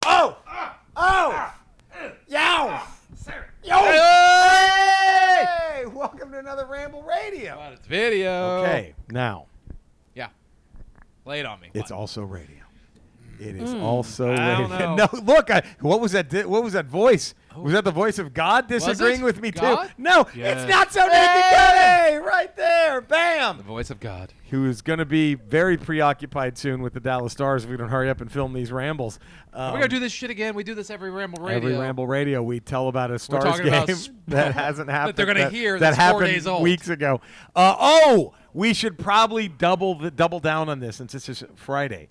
Oh! Yow! Yo! Hey! Welcome to another Ramble Radio. But it's video. Okay, now. Yeah. Lay it on me. It's also radio. It is also I radio. don't know. No, look, what was that? What was that voice? Was that the voice of God disagreeing with me God? too? No, Yes. it's not so naked, Cody. Right there, bam. The voice of God. Who is going to be very preoccupied soon with the Dallas Stars if we don't hurry up and film these rambles. We're going to do this shit again. We do this every Ramble Radio. Every Ramble Radio, we tell about a Stars talking about game that hasn't happened. that they're going to hear that that's happened 4 days old. weeks ago. We should probably double down on this since this is Friday.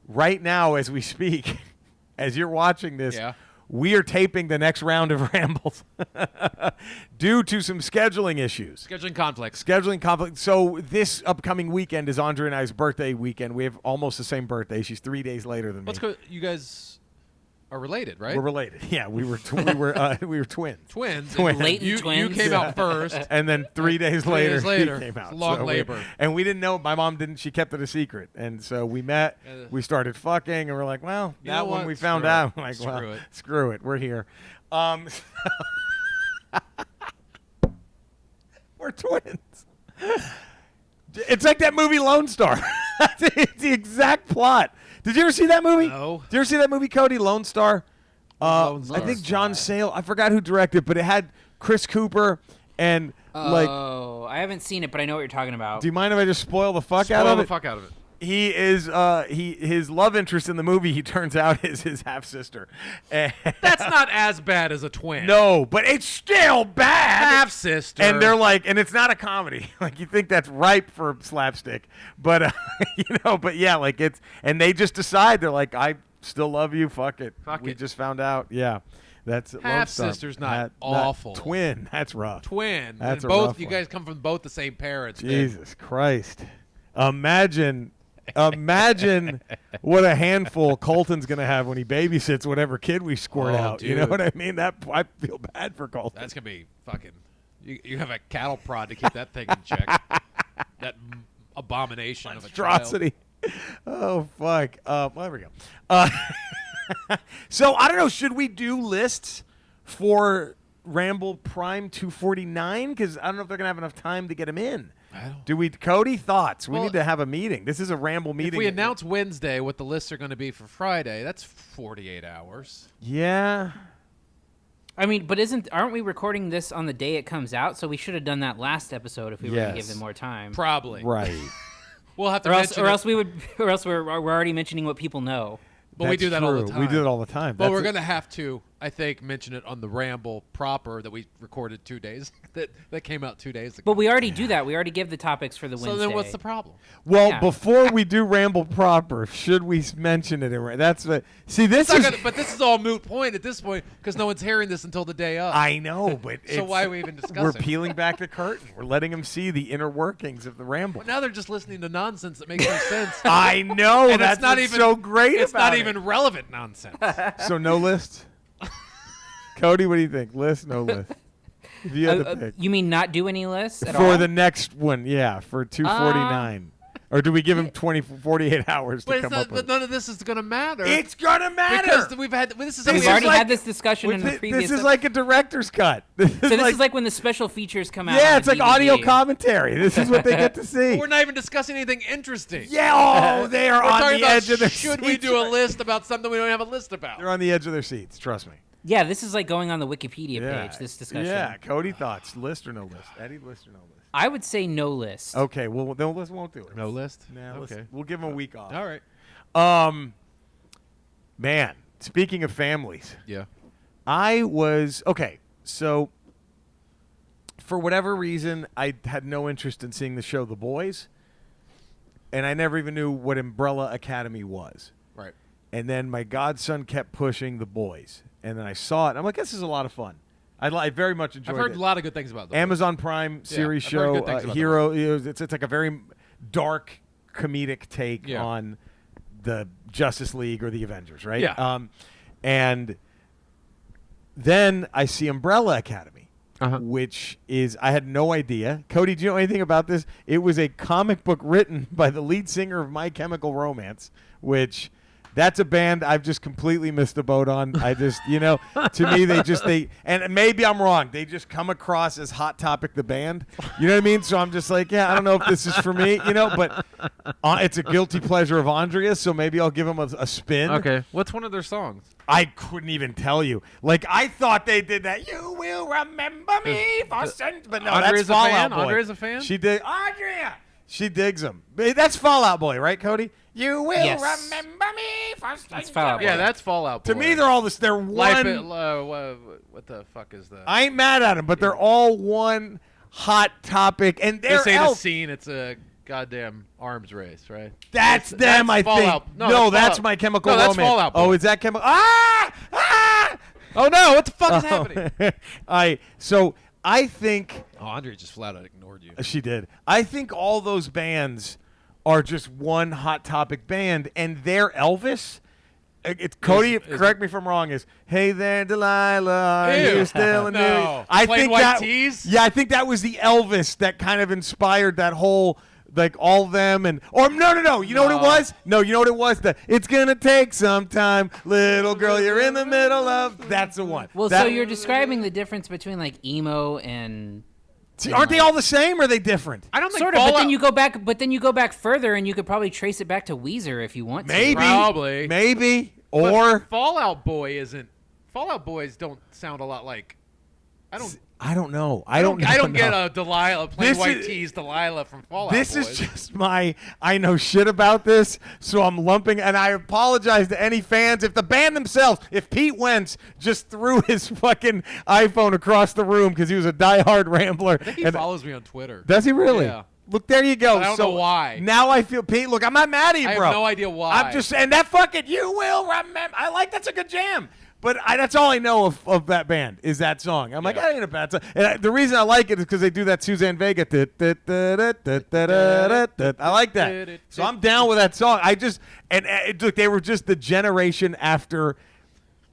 Right now, as we speak, as you're watching this, we are taping the next round of Rambles due to some scheduling issues. Scheduling conflicts. So this upcoming weekend is Andre and I's birthday weekend. We have almost the same birthday. She's 3 days later than me. Let's go. You guys are related, right? We're related. Yeah, we were twins. Twins. Latent you twins. came out first. And then 3 days 3 later, days later. he came out. It's a long labor. And we didn't know. My mom didn't. She kept it a secret. And so we met. We started fucking. And we're like, well, You that know when what? we found Screw out, it. I'm like, Screw it. screw it. We're here. We're twins. It's like that movie Lone Star. It's the exact plot. Did you ever see that movie? No. Did you ever see that movie, Cody, Lone Star? Lone I Star. think John Sayles. I forgot who directed, but it had Chris Cooper and Oh, I haven't seen it, but I know what you're talking about. Do you mind if I just spoil the fuck out Spoil of the it? fuck out of it. He is his love interest in the movie. He turns out is his half sister. That's not as bad as a twin. No, but it's still bad. Half sister. And they're like, and it's not a comedy. Like you think that's ripe for slapstick, but but yeah, like it's, and they just decide they're like, I still love you. Fuck it. We just found out. Yeah, that's half sister's not awful. Twin. That's rough. Twin. That's and a both rough you one. guys come from both the same parents. Jesus Christ! Imagine what a handful Colton's gonna have when he babysits whatever kid we squirt out. Dude. You know what I mean? That I feel bad for Colton. That's gonna be fucking. You have a cattle prod to keep that thing in check. That abomination of a Monstrosity. Oh fuck. Well, there we go. So I don't know. Should we do lists for Ramble Prime 249? Because I don't know if they're gonna have enough time to get them in. Do we, Cody? Thoughts? We need to have a meeting. This is a Ramble meeting. If we announce Wednesday what the lists are going to be for Friday, that's 48 hours. Yeah. I mean, but aren't we recording this on the day it comes out? So we should have done that last episode if we were going to give them more time. Probably. Right. We'll have to or else we're already mentioning what people know. But we do that all the time. We do it all the time. But we're going to have to, I think, mention it on the Ramble proper that we recorded 2 days, that came out 2 days ago. But we already do that. We already give the topics for the Wednesday. So then what's the problem? Well, before we do Ramble proper, should we mention it? That's what. See, this is. But this is all moot point at this point because no one's hearing this until the day of. I know, but so why are we even discussing? We're peeling back the curtain. We're letting them see the inner workings of the Ramble. Well, now they're just listening to nonsense that makes no sense. I know. And that's it's not what's even so great. It's about not it. even relevant nonsense. So no list. Cody, what do you think? List, no list. If you had to pick. You mean not do any lists at for all? the next one? Yeah, for 249. Or do we give him 48 hours to come up with? But none of this is going to matter. It's going to matter. Because we've had this is We've already had this discussion in the previous. This is like a director's cut. This is like when the special features come out. Yeah, it's like audio commentary. This is what they get to see. We're not even discussing anything interesting. Yeah, they are on the edge of their seats. Should we do a list about something we don't have a list about? They're on the edge of their seats. Trust me. Yeah, this is like going on the Wikipedia page, this discussion. Yeah, Cody, thoughts. List or no list? Eddie, list or no list? I would say no list. Okay, well, no list won't do it. No list? Nah, okay. We'll give them a week off. All right. Man, speaking of families. Yeah. So for whatever reason, I had no interest in seeing the show The Boys, and I never even knew what Umbrella Academy was. Right. And then my godson kept pushing The Boys, and then I saw it, and I'm like, this is a lot of fun. I very much enjoyed it. I've heard a lot of good things about The Boys. Amazon Prime series I've heard show, good things about Hero. It's like a very dark comedic take on the Justice League or the Avengers, right? Yeah. And then I see Umbrella Academy, which is, I had no idea. Cody, do you know anything about this? It was a comic book written by the lead singer of My Chemical Romance, which That's a band I've just completely missed the boat on. I just, to me, and maybe I'm wrong. They just come across as Hot Topic the band. You know what I mean? So I'm just like, yeah, I don't know if this is for me, but it's a guilty pleasure of Andrea's, so maybe I'll give them a spin. Okay. What's one of their songs? I couldn't even tell you. Like, I thought they did that. You will remember me for sent, but no, Andrea's that's Fall a fan? Out Boy. Andrea's a fan? She did. Andrea. She digs them. That's Fall Out Boy, right, Cody? You will remember me for sent. That's Fall Out Boy. Yeah, that's Fall Out Boy. To me, they're all this. They're Life one. what the fuck is that? I ain't mad at them, but they're all one Hot Topic, and they're This ain't a scene. It's a goddamn arms race, right? That's them, I think. Fallout. No, that's My Chemical No, Romance. that's Fall Out Boy. Oh, is that Chemical? Ah! Oh no! What the fuck is happening? I think Oh, Andrea just flat out ignored you. she did. I think all those bands are just one Hot Topic band, and their Elvis. It's Cody. Correct me if I'm wrong. Is hey there, Delilah? Are Ew. you still a new? No. I Plain think White that. Tees? Yeah, I think that was the Elvis that kind of inspired that whole. Like all of them no. You know what it was? No, you know what it was? It's gonna take some time, little girl. You're in the middle of. That's the one. Well, That- so you're describing the difference between like emo and. See, aren't they all the same, or are they different? I don't think Sort of, Fallout. but then you go back further, and you could probably trace it back to Weezer if you want to. Maybe, Probably. maybe, But or Fallout Boy isn't. Fallout Boys don't sound a lot like. I don't know. I don't get know. a Delilah plain This white is- tees Delilah from Fallout This Boys. is just I know shit about this, so I'm lumping, and I apologize to any fans. If the band themselves, if Pete Wentz just threw his fucking iPhone across the room because he was a diehard Rambler. I think he and- follows me on Twitter. Does he really? Yeah. Look, there you go. But I don't so know why. Now I feel, Pete, look, I'm not mad at you, I have bro. no idea why. I'm just saying that fucking you will remember. That's a good jam. But that's all I know of that band is that song. I'm like, Yeah. that ain't a bad song. And the reason I like it is because they do that Suzanne Vega. I like that. So I'm down with that song. Look, they were just the generation after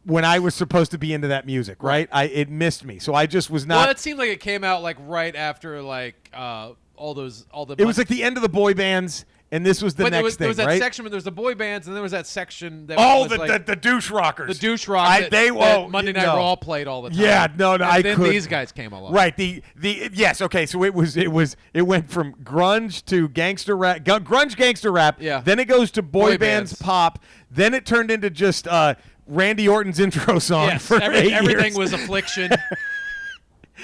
when I was supposed to be into that music, right? It missed me. So I just was not. Well, it seemed like it came out like right after like all the. It was like the end of the boy bands. And this was the next thing, there was that right? section where there was the boy bands, and there was that section that Oh, was like the douche rockers. the douche rock that Monday Night no. Raw played all the time. Yeah, no, and I then couldn't. these guys came along. Right. Yes. Okay. So it went from grunge to gangster rap, grunge gangster rap. Yeah. Then it goes to boy bands bands. pop. Then it turned into just Randy Orton's intro song Yes, for 8 everything years. was Affliction.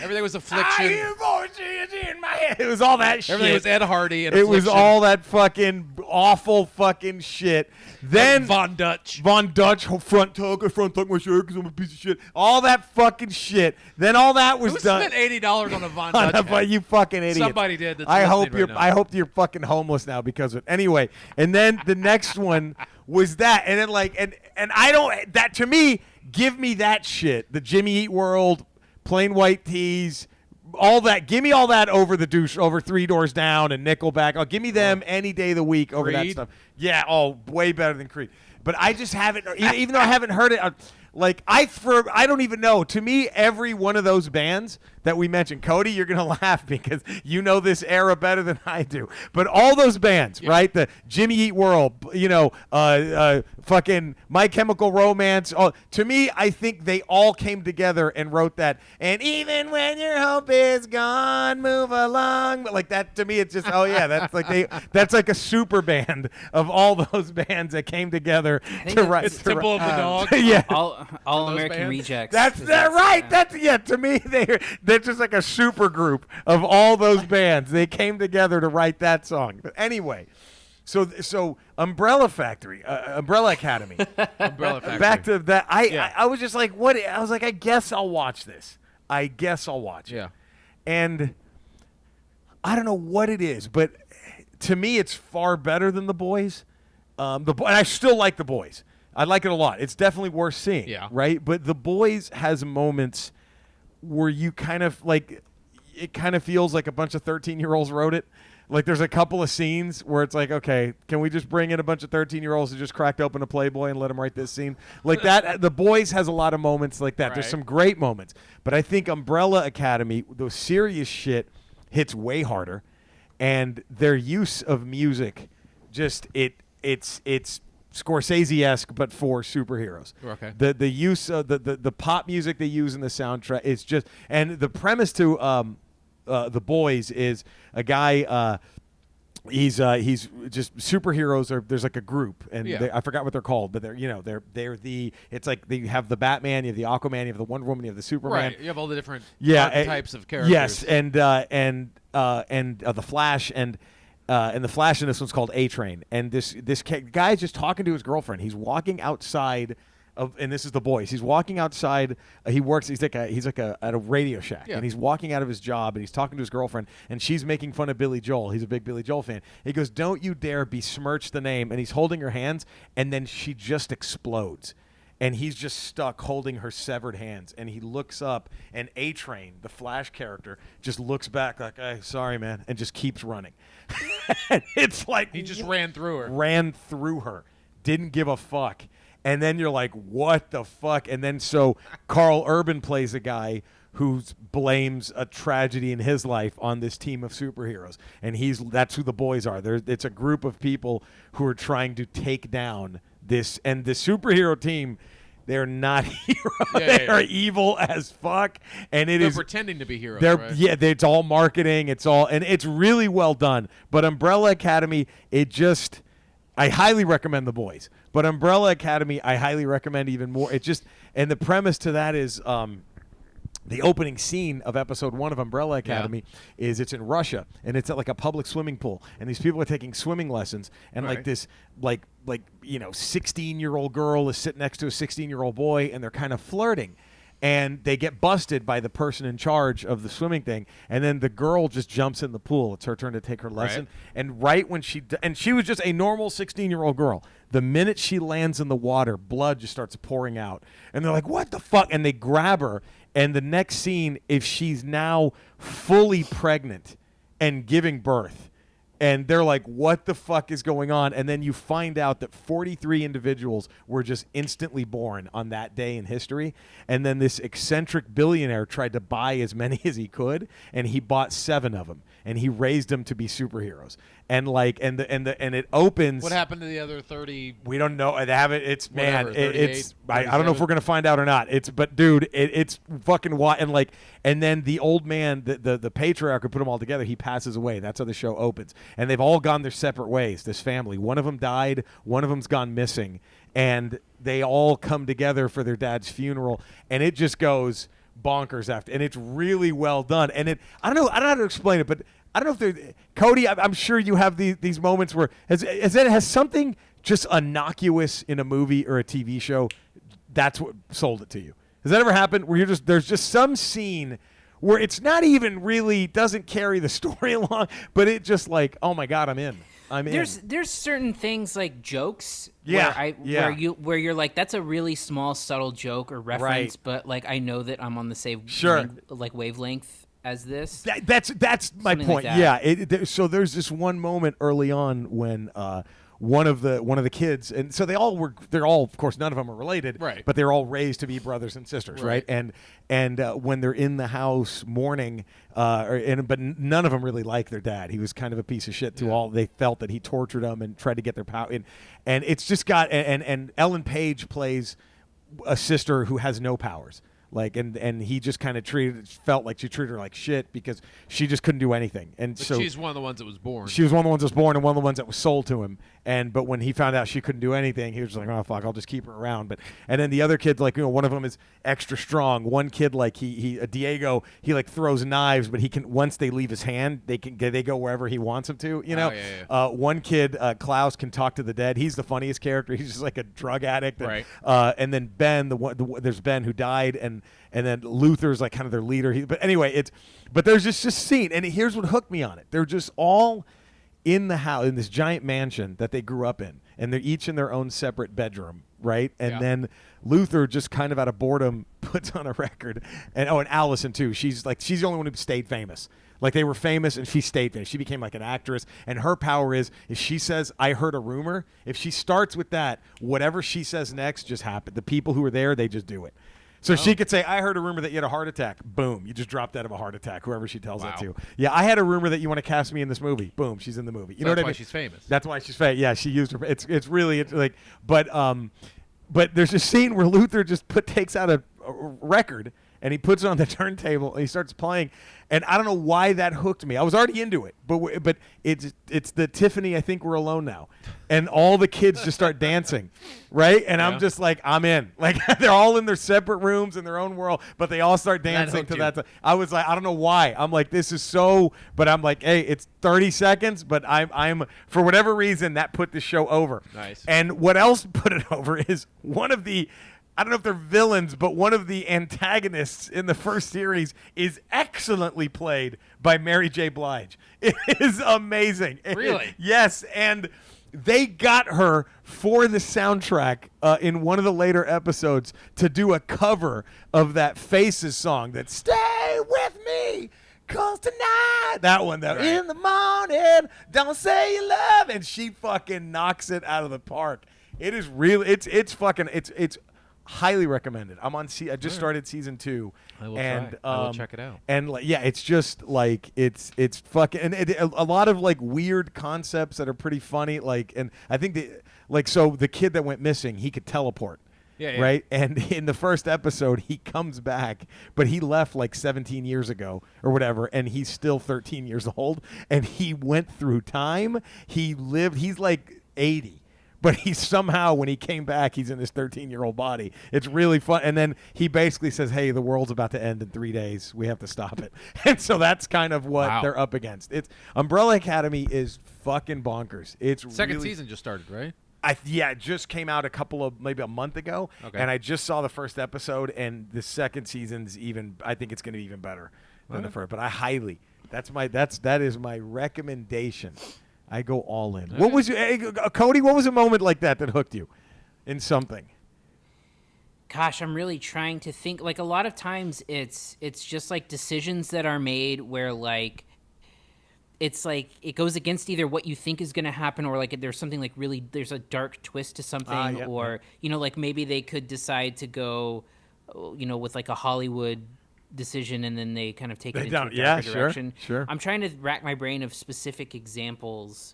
Everything was I Affliction. hear voices in my head. It was all that shit. Everything was Ed Hardy and It was Affliction. all that fucking awful fucking shit. Then Von Dutch. Von Dutch, front tuck my shirt because I'm a piece of shit. All that fucking shit. Then all that was Who done. spent $80 on a Von On Dutch? a- hat? you fucking idiot. Somebody did. That's I listening hope right now. I hope you're fucking homeless now because of it. Anyway, and then the next one was that, and then and I don't that to me. Give me that shit. The Jimmy Eat World, Plain White Tees. All that, give me all that over the douche, over Three Doors Down and Nickelback. Oh, give me them any day of the week over that Creed? stuff. Yeah, way better than Creed. But I just haven't, even though I haven't heard it. I don't even know. To me, every one of those bands that we mentioned, Cody, you're gonna laugh because you know this era better than I do. But all those bands, right? The Jimmy Eat World, fucking My Chemical Romance. To me, I think they all came together and wrote that. And even when your hope is gone, move along. But like that, to me, it's just that's like a super band of all those bands that came together to write. It's Temple of the Dog. Yeah. All those American bands? Rejects. That's Is that right. That's to me they're just like a super group of all those bands. They came together to write that song. But anyway, so Umbrella Factory, Umbrella Academy. Umbrella Factory. Back to that. Yeah. I was just like, what? I was like, I guess I'll watch this. I guess I'll watch it. Yeah. And I don't know what it is, but to me, it's far better than The Boys. And I still like The Boys. I like it a lot. It's definitely worth seeing. Yeah. Right. But The Boys has moments where you kind of like, it kind of feels like a bunch of 13-year-olds wrote it. Like there's a couple of scenes where it's like, okay, can we just bring in a bunch of 13-year-olds who just cracked open a Playboy and let them write this scene? Like that. The Boys has a lot of moments like that. There's Right. some great moments. But I think Umbrella Academy, the serious shit hits way harder. And their use of music, just it's Scorsese-esque, but for superheroes. Okay. The use of the pop music they use in the soundtrack is just, and the premise to The Boys is a guy. He's just superheroes. There's like a group, and I forgot what they're called, but they're the. It's like they have the Batman, you have the Aquaman, you have the Wonder Woman, you have the Superman. Right. You have all the different types of characters. Yes, and the Flash and the Flash in this one's called A-Train, and this guy is just talking to his girlfriend. He's walking outside of, and this is The Boys. He's walking outside. He works. He's like at a Radio Shack, and he's walking out of his job, and he's talking to his girlfriend, and she's making fun of Billy Joel. He's a big Billy Joel fan. He goes, "Don't you dare besmirch the name," and he's holding her hands, and then she just explodes. And he's just stuck holding her severed hands. And he looks up, and A-Train, the Flash character, just looks back like, "Hey, sorry, man," and just keeps running. And it's like He just ran through her. Ran through her. Didn't give a fuck. And then you're like, what the fuck? And then so Carl Urban plays a guy who blames a tragedy in his life on this team of superheroes. And that's who The Boys are. It's a group of people who are trying to take down this. And the superhero team, they're not heroes. They are evil as fuck. And They're pretending to be heroes, right? Yeah, it's all marketing. And it's really well done. But Umbrella Academy, I highly recommend The Boys. But Umbrella Academy, I highly recommend even more. And the premise to that is the opening scene of episode 1 of Umbrella Academy is it's in Russia, and it's at like a public swimming pool, and these people are taking swimming lessons, and like this 16-year-old girl is sitting next to a 16-year-old boy, and they're kind of flirting. And they get busted by the person in charge of the swimming thing, and then the girl just jumps in the pool. It's her turn to take her lesson, and right when she was just a normal 16-year-old girl. The minute she lands in the water, blood just starts pouring out, and they're like, "What the fuck?" And they grab her, and the next scene, if she's now fully pregnant and giving birth. And they're like, what the fuck is going on? And then you find out that 43 individuals were just instantly born on that day in history. And then this eccentric billionaire tried to buy as many as he could, and he bought 7 of them, and he raised them to be superheroes. And it opens. What happened to the other 30? We don't know. They have it. It's Whatever, man. It's. I don't know if 37? we're gonna find out or not. But dude, it's fucking wild. And then the old man, the patriarch who put them all together, he passes away. That's how the show opens. And they've all gone their separate ways. This family. One of them died. One of them's gone missing. And they all come together for their dad's funeral. And it just goes bonkers after. And it's really well done. And I don't know how to explain it, but I don't know if they're Cody. I'm sure you have these moments where has something just innocuous in a movie or a TV show, that's what sold it to you. Has that ever happened where there's just some scene where it's not even really doesn't carry the story along, but it just like, oh my God, I'm in. There's certain things like jokes where you're like, that's a really small subtle joke or reference, but like I know that I'm on the same wavelength as this. That's my Something point. like Yeah. So there's this one moment early on when one of the kids, and so they're all, of course, none of them are related, right? But they're all raised to be brothers and sisters, right? And when they're in the house mourning, but none of them really like their dad. He was kind of a piece of shit to all. They felt that he tortured them and tried to get their power. And it's just got and Ellen Page plays a sister who has no powers. And he just kind of felt like she treated her like shit because she just couldn't do anything. But she's one of the ones that was born. She was one of the ones that was born and one of the ones that was sold to him. But when he found out she couldn't do anything, he was just like, oh fuck, I'll just keep her around. And then the other kids, one of them is extra strong. One kid, Diego, he throws knives, but he can, once they leave his hand, they go wherever he wants them to. One kid, Klaus, can talk to the dead. He's the funniest character. He's just like a drug addict. Right. And then Ben, there's Ben who died, and then Luther's like kind of their leader. But anyway, but there's just this scene, and here's what hooked me on it. They're just all in the house, in this giant mansion that they grew up in, and they're each in their own separate bedroom, right? And then Luther, just kind of out of boredom, puts on a record, and Allison too. She's the only one who stayed famous. Like, they were famous, and she stayed famous. She became like an actress, and her power is, if she says, I heard a rumor, if she starts with that, whatever she says next just happened. The people who are there, they just do it. So she could say, I heard a rumor that you had a heart attack. Boom. You just dropped out of a heart attack, whoever she tells that to. Yeah, I had a rumor that you want to cast me in this movie. Boom. She's in the movie. You know what I mean? That's why she's famous. That's why she's famous. Yeah, she used her. It's really like, but there's a scene where Luther just takes out a record and he puts it on the turntable and he starts playing. And I don't know why that hooked me. I was already into it, but it's the Tiffany, I think we're alone now. And all the kids just start dancing, right? And I'm just like, I'm in. Like, they're all in their separate rooms in their own world, but they all start dancing to that. I was like, I don't know why. I'm like, this is so, but I'm like, hey, it's 30 seconds, but I'm for whatever reason, that put the show over. Nice. And what else put it over is one of the, I don't know if they're villains, but one of the antagonists in the first series is excellently played by Mary J. Blige. It is amazing. Really? Yes, and they got her for the soundtrack in one of the later episodes to do a cover of that Faces song that Stay With Me. Cause tonight, that one though, in the morning, don't say you love, and she fucking knocks it out of the park. It is really, it's highly recommended. I'm on. I just started season 2. I will check it out. And yeah, it's just like it's fucking and a lot of like weird concepts that are pretty funny. Like, and I think so the kid that went missing, he could teleport. Yeah. Right. And in the first episode, he comes back, but he left like 17 years ago or whatever, and he's still 13 years old, and he went through time. He's like 80. But he somehow, when he came back, he's in his 13-year-old body. It's really fun. And then he basically says, hey, the world's about to end in 3 days. We have to stop it. And so that's kind of what they're up against. It's Umbrella Academy is fucking bonkers. It's second season just started, right? It just came out maybe a month ago. Okay. And I just saw the first episode, and the second season's I think it's going to be even better than the first. But that is my recommendation. I go all in. What was Cody? What was a moment like that hooked you in something? Gosh, I'm really trying to think. Like, a lot of times, it's just like decisions that are made where like it's like it goes against either what you think is going to happen, or like there's something like really there's a dark twist to something, or like maybe they could decide to go, with like a Hollywood decision, and then they kind of take it into a darker direction. Sure. I'm trying to rack my brain of specific examples,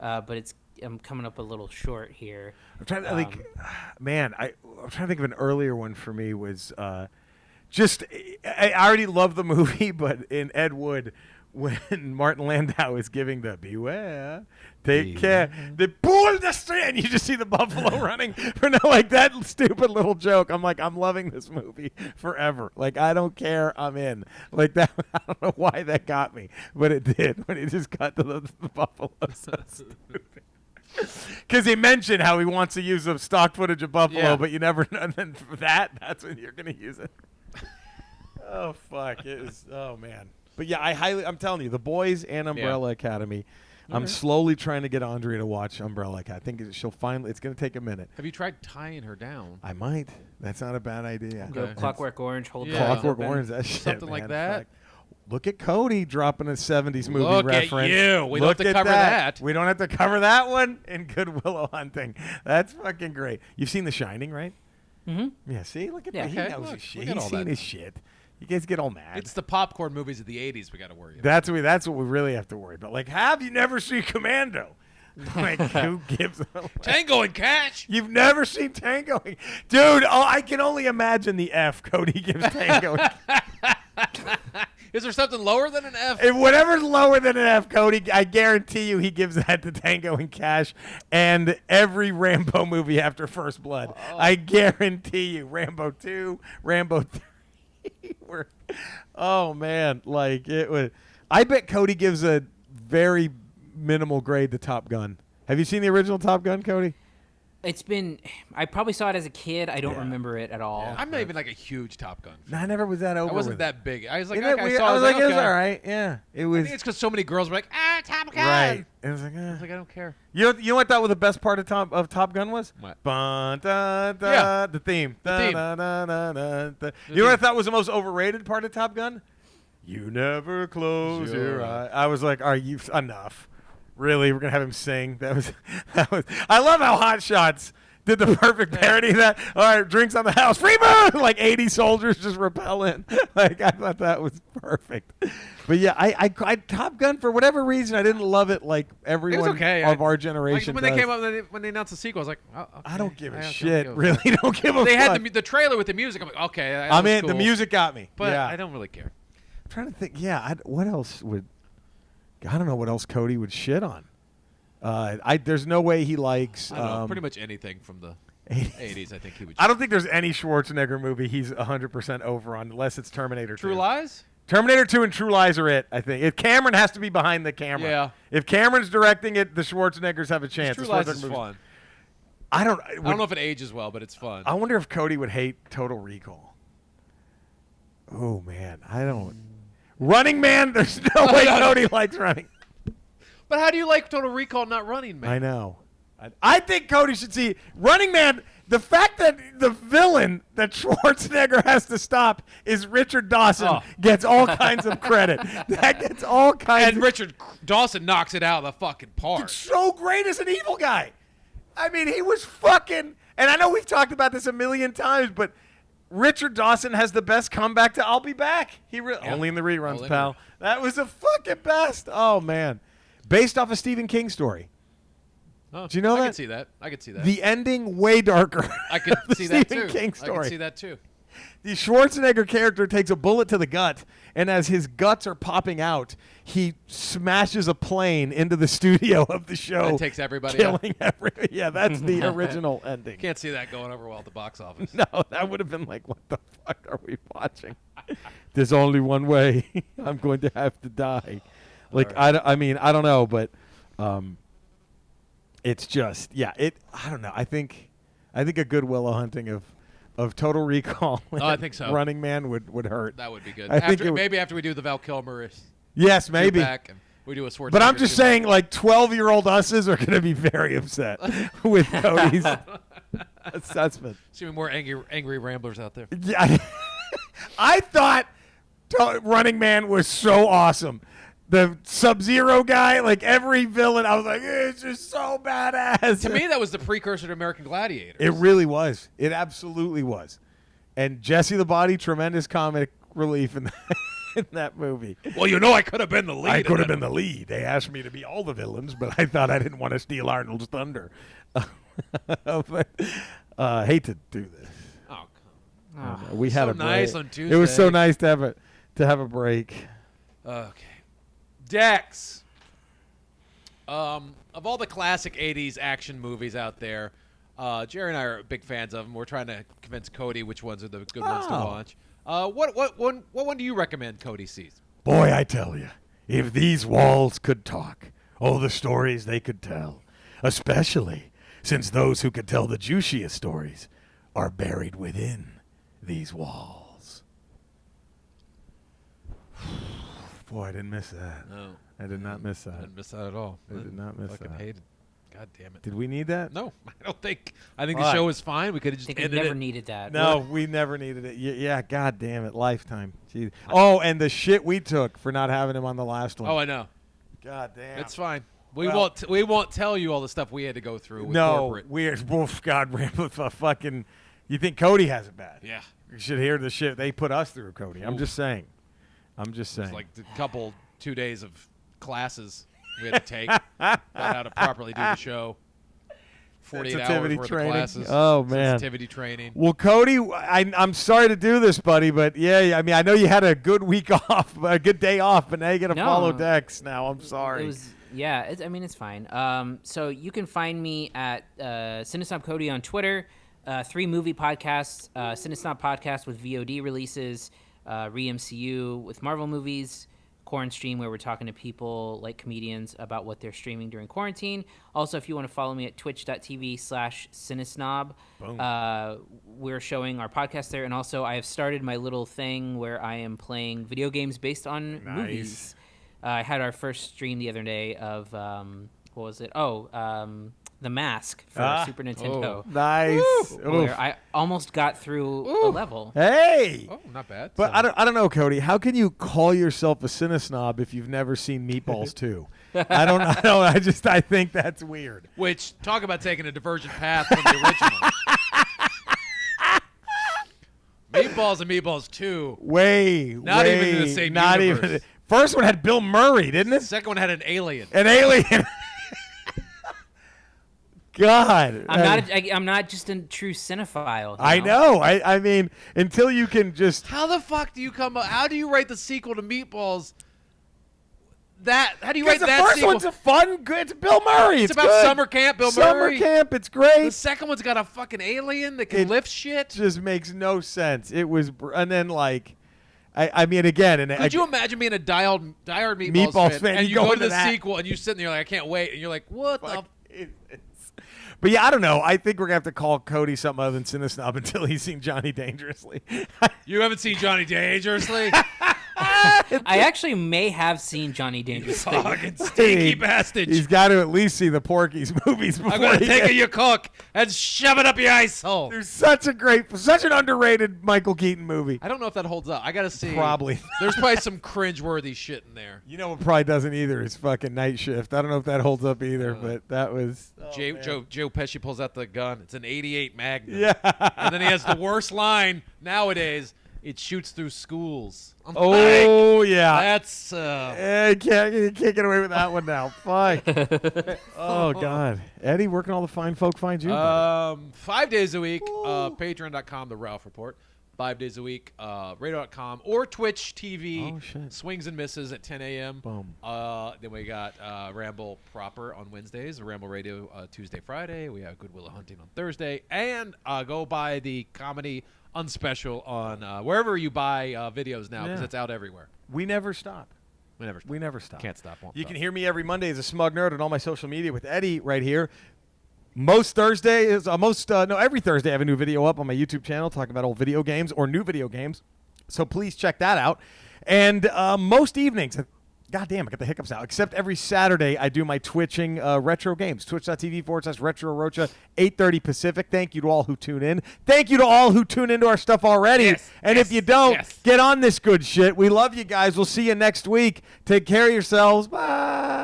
but I'm coming up a little short here. I'm trying to I'm trying to think of an earlier one for me was just I already love the movie, but in Ed Wood, when Martin Landau is giving the beware, take care, they pull the string, and you just see the buffalo running for like that stupid little joke. I'm like, I'm loving this movie forever. Like, I don't care, I'm in. Like that, I don't know why that got me, but it did when he just got to the buffalo. So stupid. Because he mentioned how he wants to use some stock footage of buffalo, but you never know. And then for that's when you're gonna use it. Oh fuck! Oh man. But yeah, I'm telling you, The Boys and Umbrella Academy. I'm slowly trying to get Andrea to watch Umbrella Academy. I think it's going to take a minute. Have you tried tying her down? I might. That's not a bad idea. Okay. Clockwork Orange, Clockwork Orange, that shit, something like that. Like, look at Cody dropping a 70s movie reference. Look at you. We don't have to cover that. We don't have to cover that one in Good Willow Hunting. That's fucking great. You've seen The Shining, right? Mm-hmm. Yeah, see? Look at that. He knows his shit. He's seen his shit. You guys get all mad. It's the popcorn movies of the 80s we got to worry about. That's what we really have to worry about. Like, have you never seen Commando? Like, who gives a Tango and Cash? You've never seen Tango? Dude, I can only imagine the F Cody gives Tango. Is there something lower than an F? If whatever's lower than an F, Cody, I guarantee you he gives that to Tango and Cash and every Rambo movie after First Blood. Oh. I guarantee you. Rambo 2, Rambo 3. Oh man, like it was. I bet Cody gives a very minimal grade to Top Gun. Have you seen the original Top Gun, Cody? I probably saw it as a kid. I don't remember it at all. Yeah. I'm not even like a huge Top Gun fan. No, I never was that over. I wasn't that big. I was like, I was like, it was all right. Yeah, it was. I think it's because so many girls were like, Top Gun. Right. It was like, I don't care. You know what that was the best part of Top Gun was? What? The theme. You know what I thought was the most overrated part of Top Gun? You never close your eye. I was like, are you enough? Really, we're gonna have him sing. That was. I love how Hot Shots did the perfect parody of that. All right, drinks on the house, Freeman! Like 80 soldiers just repel in. Like, I thought that was perfect. But yeah, I Top Gun, for whatever reason, I didn't love it like everyone okay. of our generation when does. they came up, when they announced the sequel, I was like, oh, okay. I don't give a I shit. don't Really don't give a They fuck. had the trailer with the music. I'm like, okay. I mean, cool. the music got me. But yeah. I don't really care. I'm trying to think. Yeah, what else would... I don't know what else Cody would shit on. There's no way he likes... I don't know, pretty much anything from the 80s, I think he would. I don't think there's any Schwarzenegger movie he's 100% over on, unless it's Terminator 2. True Lies? Terminator 2 and True Lies are it, I think. If Cameron has to be behind the camera. Yeah. If Cameron's directing it, the Schwarzeneggers have a chance. True The Lies Schwarzenegger is movies- fun. I don't know if it ages well, but it's fun. I wonder if Cody would hate Total Recall. Oh, man. I don't... Running Man? There's no way Cody likes Running. But how do you like Total Recall not Running Man? I know. I think Cody should see Running Man. The fact that the villain that Schwarzenegger has to stop is Richard Dawson gets all kinds of credit. That gets all kinds And Richard Dawson knocks it out of the fucking park. It's so great as an evil guy. I mean, he was fucking... And I know we've talked about this a million times, but Richard Dawson has the best comeback to I'll Be Back. Only in the reruns, pal. That was the fucking best. Oh, man. Based off a Stephen King story. Oh, Do you know that? I could see that. The ending way darker. I could see that too. Stephen King story. I could see that too. The Schwarzenegger character takes a bullet to the gut, and as his guts are popping out, he smashes a plane into the studio of the show. That takes everybody killing everybody. Yeah, that's the original ending. Can't see that going over well at the box office. No, that would have been like, what the fuck are we watching? There's only one way. I'm going to have to die. Like, right. I mean, I don't know, but it's just, I don't know. I think a good Willow Hunting of Total Recall I think so. Running Man would hurt. That would be good. Maybe after we do the Val Kilmer. Yes, maybe. Back and we do a Schwarzenegger. But I'm just saying, like, 12-year-old us's are going to be very upset with Cody's assessment. See more angry ramblers out there. Yeah, I thought Running Man was so awesome. The Sub-Zero guy, like every villain, I was like, it's just so badass. To me, that was the precursor to American Gladiator. It really was. It absolutely was. And Jesse the Body, tremendous comic relief in that movie. Well, I could have been the lead. I could have been the lead. They asked me to be all the villains, but I thought I didn't want to steal Arnold's thunder. But, hate to do this. Oh, come on. We had a break. Nice on Tuesday. It was so nice to have a break. Okay. Dex. Of all the classic 80s action movies out there, Jerry and I are big fans of them. We're trying to convince Cody which ones are the good ones to watch. What one do you recommend Cody sees? Boy, I tell you, if these walls could talk, oh, the stories they could tell. Especially since those who could tell the juiciest stories are buried within these walls. Boy, I didn't miss that. No. I did not miss that. I didn't miss that at all. I did not miss that. Fucking hated. God damn it. Did we need that? No, I don't think. I think the show was fine. We could have just I think we ended never it. needed that. No, we never needed it. Yeah, God damn it. Lifetime. Jeez. Oh, and the shit we took for not having him on the last one. Oh, I know. God damn. It's fine. We won't tell you all the stuff we had to go through with corporate. Weird. Wolf, God, Ramble, fucking. You think Cody has it bad? Yeah. You should hear the shit they put us through, Cody. I'm just saying. It's like a couple 2 days of classes we had to take about how to properly do the show. 48 hours worth training. of classes. Oh, man. Sensitivity training. Well, Cody, I'm sorry to do this, buddy, but yeah, I mean, I know you had a good week off, a good day off, but now you got to follow Dex now. I'm sorry. It's fine. So you can find me at Cinesnob Cody on Twitter. 3 movie podcasts, Cinesnob podcast with VOD releases, Re-MCU with Marvel movies, Quarantine Stream where we're talking to people like comedians about what they're streaming during quarantine. Also, if you want to follow me at twitch.tv/Cinesnob, we're showing our podcast there. And also, I have started my little thing where I am playing video games based on movies. I had our first stream the other day of, what was it? The Mask for Super Nintendo. Nice. Where I almost got through a level. Hey. Oh, not bad. But I don't know, Cody. How can you call yourself a cinesnob if you've never seen Meatballs 2? I don't know. I think that's weird. Which, talk about taking a divergent path from the original. Meatballs and Meatballs 2. Not even in the same not universe. Even. First one had Bill Murray, didn't The it? second one had an alien. An alien. God. I'm not just a true cinephile. I know. I mean, until you can just. How the fuck do you come up? How do you write the sequel to Meatballs? How do you Because write the that first sequel? one's a fun, good. It's Bill Murray. It's about good. summer camp, Bill Summer Murray. camp. It's great. The second one's got a fucking alien that can lift shit. Just makes no sense. It was, and then like, I mean, again, and Could you imagine being a diehard Meatballs, Meatballs fan, and you you go go to into the that. sequel and you sit there like, I can't wait, and you're like, what the? But yeah, I don't know. I think we're gonna have to call Cody something other than Cinesnob until he's seen Johnny Dangerously. You haven't seen Johnny Dangerously? I actually may have seen Johnny Dangerously. Fucking stinky bastard. He's got to at least see the Porky's movies before I'm gonna he take gets- your cook and shove it up your ice hole. There's such an underrated Michael Keaton movie. I don't know if that holds up. I gotta see. Probably. There's probably some cringe-worthy shit in there. You know what probably doesn't either is fucking Night Shift. I don't know if that holds up either, but that was Joe Pesci pulls out the gun. It's an '88 Magnum. yeah. And then he has the worst line nowadays. It shoots through schools. I'm like, Oh yeah. that's You can't get away with that one now. Fuck. Oh God. Eddie working all the fine folk find you. 5 days a week. Patreon.com, The Ralph Report. 5 days a week. Radio.com or Twitch TV. Oh, shit. Swings and misses at 10 a.m. Boom. Then we got Ramble proper on Wednesdays. Ramble Radio Tuesday, Friday. We have Good Will Hunting on Thursday. And go buy the comedy unspecial on wherever you buy videos now because Yeah. it's out everywhere. We never stop. We never stop. stop. Can't stop. Won't You stop. can hear me every Monday as a smug nerd on all my social media with Eddie right here. Most Thursday is every Thursday I have a new video up on my YouTube channel talking about old video games or new video games. So please check that out. And most evenings, God damn, I got the hiccups now. Except every Saturday, I do my twitching retro games. Twitch.tv/Retro Rocha, 8:30 Pacific. Thank you to all who tune in. Thank you to all who tune into our stuff already. Yes, and yes, if you don't, yes. get on this good shit. We love you guys. We'll see you next week. Take care of yourselves. Bye.